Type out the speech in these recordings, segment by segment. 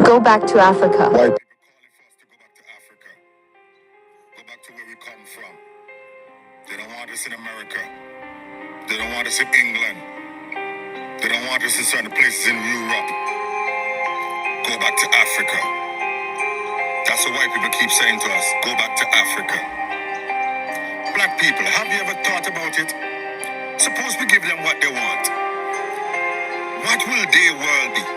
Go back to Africa. White people calling for us to go back to Africa. Go back to where we come from. They don't want us in America. They don't want us in England. They don't want us in certain places in Europe. Go back to Africa. That's what white people keep saying to us. Go back to Africa. Black people, have you ever thought about it? Suppose we give them what they want. What will their world be?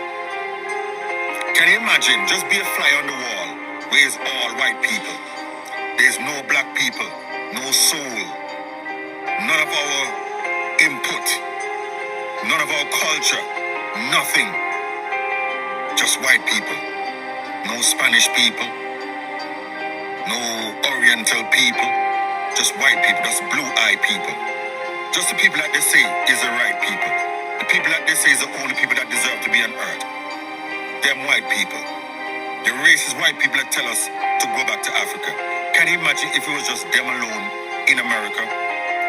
Can you imagine? Just be a fly on the wall where it's all white people. There's no black people, no soul, none of our input, none of our culture, nothing. Just white people. No Spanish people, no Oriental people, just white people, just blue-eyed people. Just the people that they say is the right people. The people that they say is the only people that deserve to be on earth. Them white people. The racist white people that tell us to go back to Africa. Can you imagine if it was just them alone in America?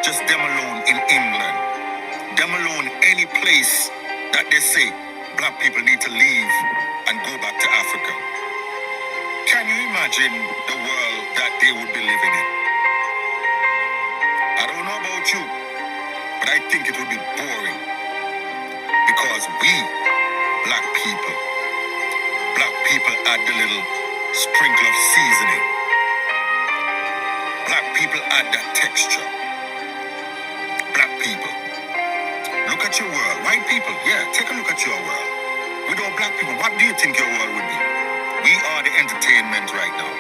Just them alone in England? Them alone any place that they say black people need to leave and go back to Africa? Can you imagine the world that they would be living in? I don't know about you, but I think it would be boring. Because we, black people add the little sprinkle of seasoning. Black people add that texture. Black people. Look at your world. White people, yeah, take a look at your world. Without black people, what do you think your world would be? We are the entertainment right now.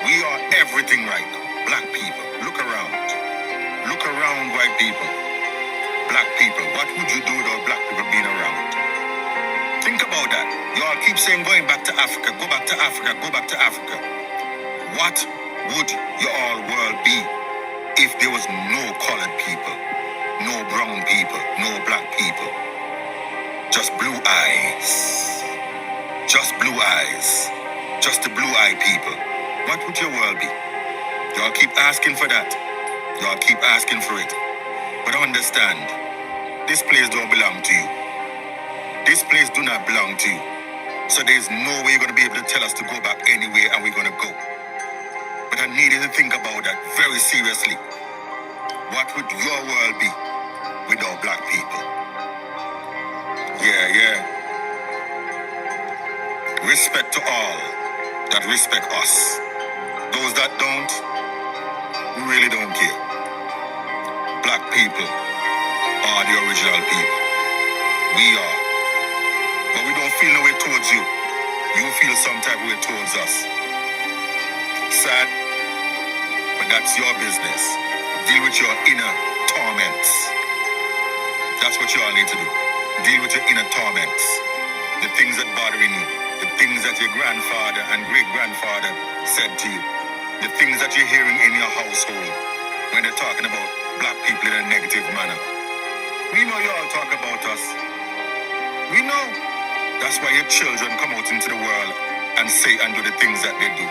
We are everything right now. Black people, look around. Look around, white people. Black people, what would you do without black people being around? Think about that. Y'all keep saying going back to Africa, go back to Africa, go back to Africa. What would your all world be if there was no colored people, no brown people, no black people? Just blue eyes. Just blue eyes. Just the blue-eyed people. What would your world be? Y'all keep asking for that. Y'all keep asking for it. But understand, this place don't belong to you. This place do not belong to you. So there's no way you're going to be able to tell us to go back anywhere and we're going to go. But I need you to think about that very seriously. What would your world be without black people? Yeah. Respect to all that respect us. Those that don't, we really don't care. Black people are the original people. We are. But we don't feel no way towards you. You feel some type of way towards us. Sad, but that's your business. Deal with your inner torments. That's what you all need to do. Deal with your inner torments. The things that bothering you. The things that your grandfather and great-grandfather said to you. The things that you're hearing in your household when they're talking about black people in a negative manner. We know you all talk about us. We know. That's why your children come out into the world and say and do the things that they do.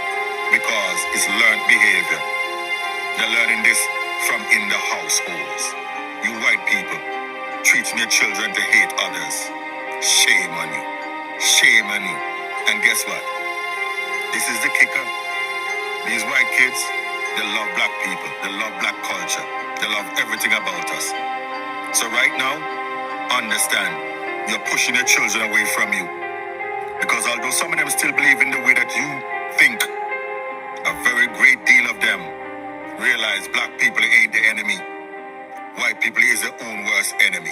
Because it's learned behavior. They're learning this from in the households. You white people, treating your children to hate others. Shame on you. Shame on you. And guess what? This is the kicker. These white kids, they love black people. They love black culture. They love everything about us. So right now, understand, you're pushing your children away from you. Because although some of them still believe in the way that you think, a very great deal of them realize black people ain't the enemy. White people is their own worst enemy.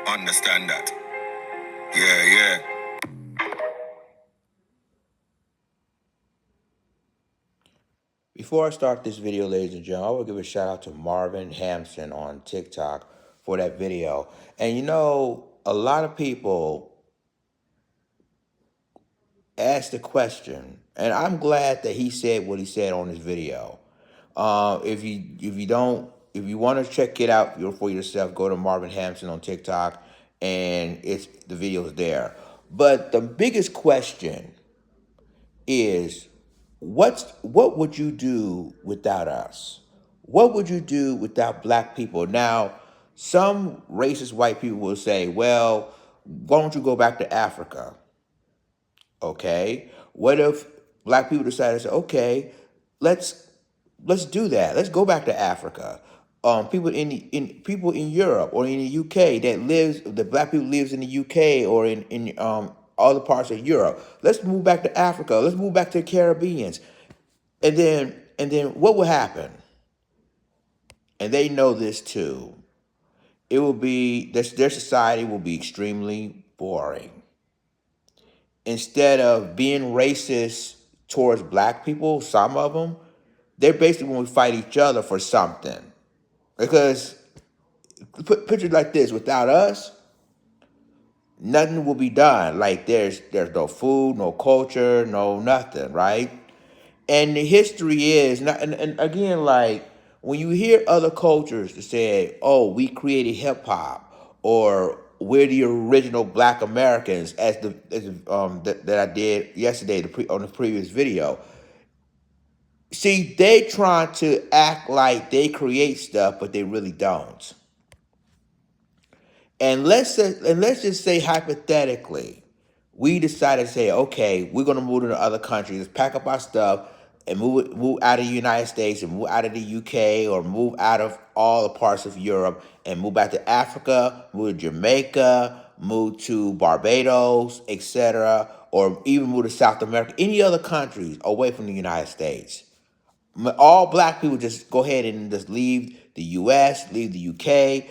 Understand that. Yeah. Before I start this video, ladies and gentlemen, I will give a shout out to Marvin Hampson on TikTok for that video. And you know, a lot of people asked the question, and I'm glad that he said what he said on his video. If you want to check it out for yourself, go to Marvin Hampson on TikTok, and the video's there. But the biggest question is, what would you do without us? What would you do without black people? Now, some racist white people will say, well, why don't you go back to Africa? Okay, what if black people decided to say, okay, let's let's do that. Let's go back to Africa. People in Europe or in the UK the black people lives in the UK or in other parts of Europe. Let's move back to Africa. Let's move back to the Caribbeans. And then what will happen? And they know this too. It will be their society will be extremely boring. Instead of being racist towards black people, some of them, they're basically going to fight each other for something. Because picture it like this: without us, nothing will be done. Like there's no food, no culture, no nothing, right? And the history is not. And again, like when you hear other cultures that say, "Oh, we created hip hop," or "We're the original Black Americans," that I did yesterday on the previous video. See, they trying to act like they create stuff, but they really don't. And let's just say hypothetically, we decided to say, okay, we're gonna move to the other countries, let's pack up our stuff and move out of the United States and move out of the UK or move out of all the parts of Europe and move back to Africa, move to Jamaica, move to Barbados, etc., or even move to South America, any other countries away from the United States. All black people just go ahead and just leave the US, leave the UK.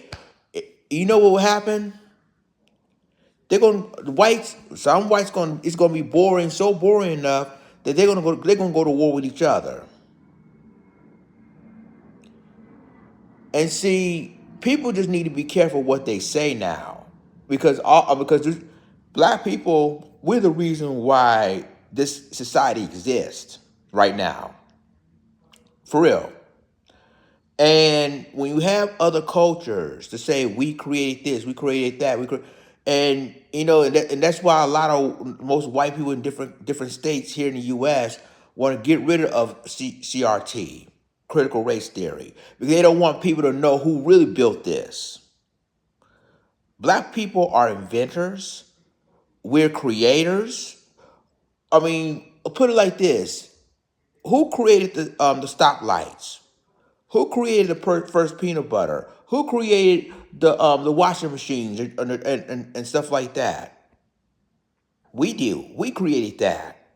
You know what will happen? They're going to whites. Some whites going. It's going to be boring, so boring enough that they're going to go. They're going to go to war with each other. And see, people just need to be careful what they say now, because black people, we're the reason why this society exists right now, for real. And when you have other cultures to say we created this, we created that, and and that's why a lot of most white people in different states here in the U.S. want to get rid of CRT, critical race theory, because they don't want people to know who really built this. Black people are inventors. We're creators. I mean, put it like this: who created the stoplights? Who created the first peanut butter? Who created the washing machines and stuff like that? We do. We created that.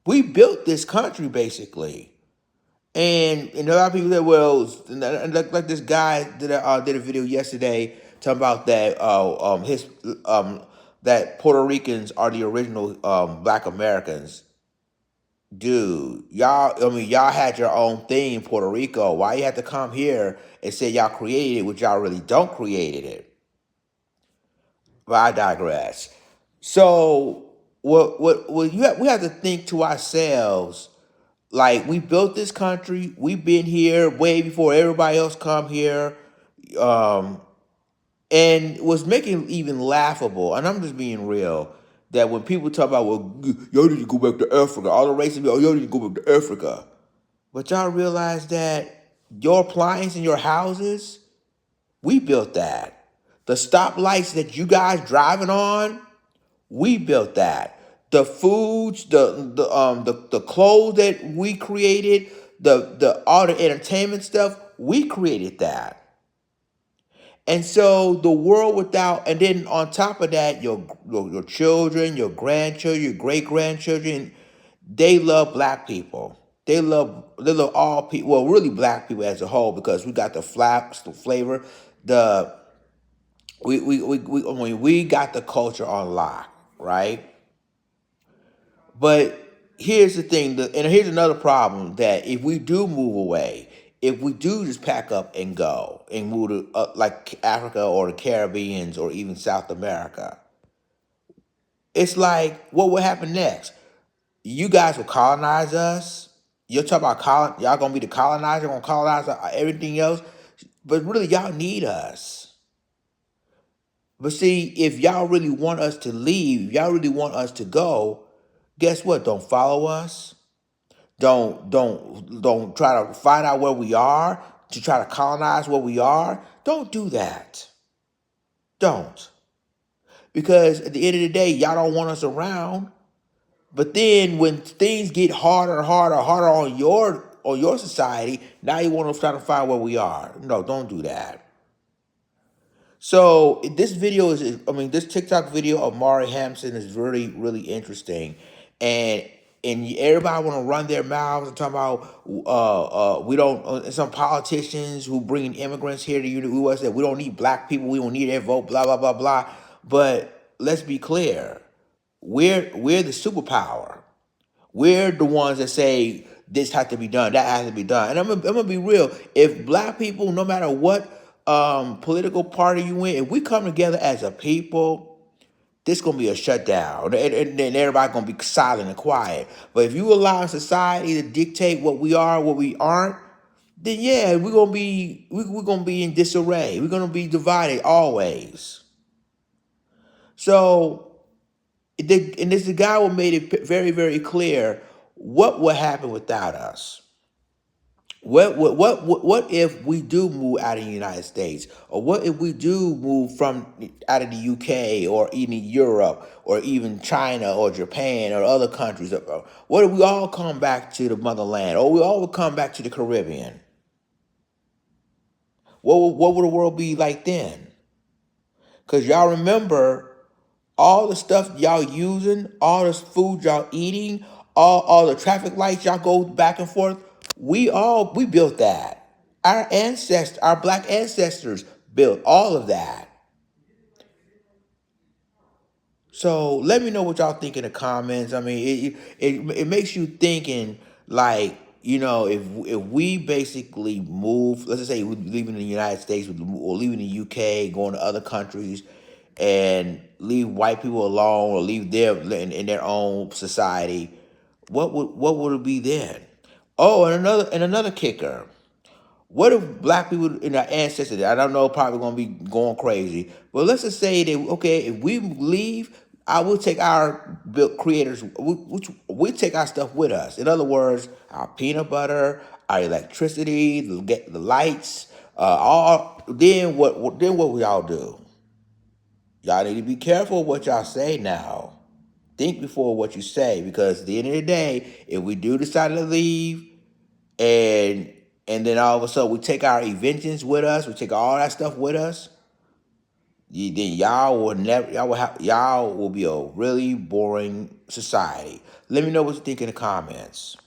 We built this country basically. And a lot of people say, well, and like this guy did a video yesterday talking about that his that Puerto Ricans are the original Black Americans. Dude, y'all had your own thing in Puerto Rico. Why you have to come here and say y'all created it, which y'all really don't created it? But I digress. So we have to think to ourselves, like we built this country, we've been here way before everybody else come here, um, and was making it even laughable. And I'm just being real. That when people talk about, well, y'all need to go back to Africa, all the races, oh, y'all need to go back to Africa. But y'all realize that your appliance in your houses, we built that. The stoplights that you guys driving on, we built that. The foods, the clothes that we created, the all the entertainment stuff, we created that. And so the world without, and then on top of that, your children, your grandchildren, your great grandchildren, they love black people. They love all people. Well, really black people as a whole, because we got the flaps, the flavor, the I mean, we got the culture on lock, right? But here's the thing, and here's another problem: that if we do move away, if we do just pack up and go and move to like Africa or the Caribbeans or even South America, it's like what will happen next? You guys will colonize us. You're talking about y'all gonna be the colonizer, gonna colonize everything else, but really y'all need us. But see, if y'all really want us to leave, y'all really want us to go, guess what? Don't follow us. Don't try to find out where we are to try to colonize where we are. Don't do that. Don't. Because at the end of the day, y'all don't want us around. But then when things get harder on your society, now you want to try to find where we are. No, don't do that. So this video this TikTok video of Mari Hampson is really, really interesting, and everybody want to run their mouths and talk about we don't some politicians who bring immigrants here to the U.S. that we don't need black people, we don't need their vote, blah blah blah blah. But let's be clear, we're the superpower. We're the ones that say this has to be done, that has to be done. And I'm gonna be real. If black people, no matter what political party you in, if we come together as a people, this gonna be a shutdown, and then everybody gonna be silent and quiet. But if you allow society to dictate what we are, what we aren't, then yeah, we're gonna be in disarray. We're gonna be divided always. So and this the guy who made it very, very clear what would happen without us. What if we do move out of the United States, or what if we do move from out of the UK or even Europe or even China or Japan or other countries? What if we all come back to the motherland, or we all would come back to the Caribbean? What would the world be like then? Because y'all remember all the stuff y'all using, all the food y'all eating, all the traffic lights y'all go back and forth. We built that. Our black ancestors built all of that. So let me know what y'all think in the comments. I mean, it makes you thinking, like, if we basically move, let's just say we're leaving the United States or leaving the UK, going to other countries, and leave white people alone or leave them in their own society, what would it be then? Oh, and another kicker. What if black people in our ancestors, I don't know, probably gonna be going crazy, but let's just say that, okay, if we leave, I will take our built creators, we take our stuff with us. In other words, our peanut butter, our electricity, the lights, all. Then what will y'all do? Y'all need to be careful what y'all say now. Think before what you say, because at the end of the day, if we do decide to leave, and then all of a sudden we take our inventions with us, we take all that stuff with us, then y'all will be a really boring society. Let me know what you think in the comments.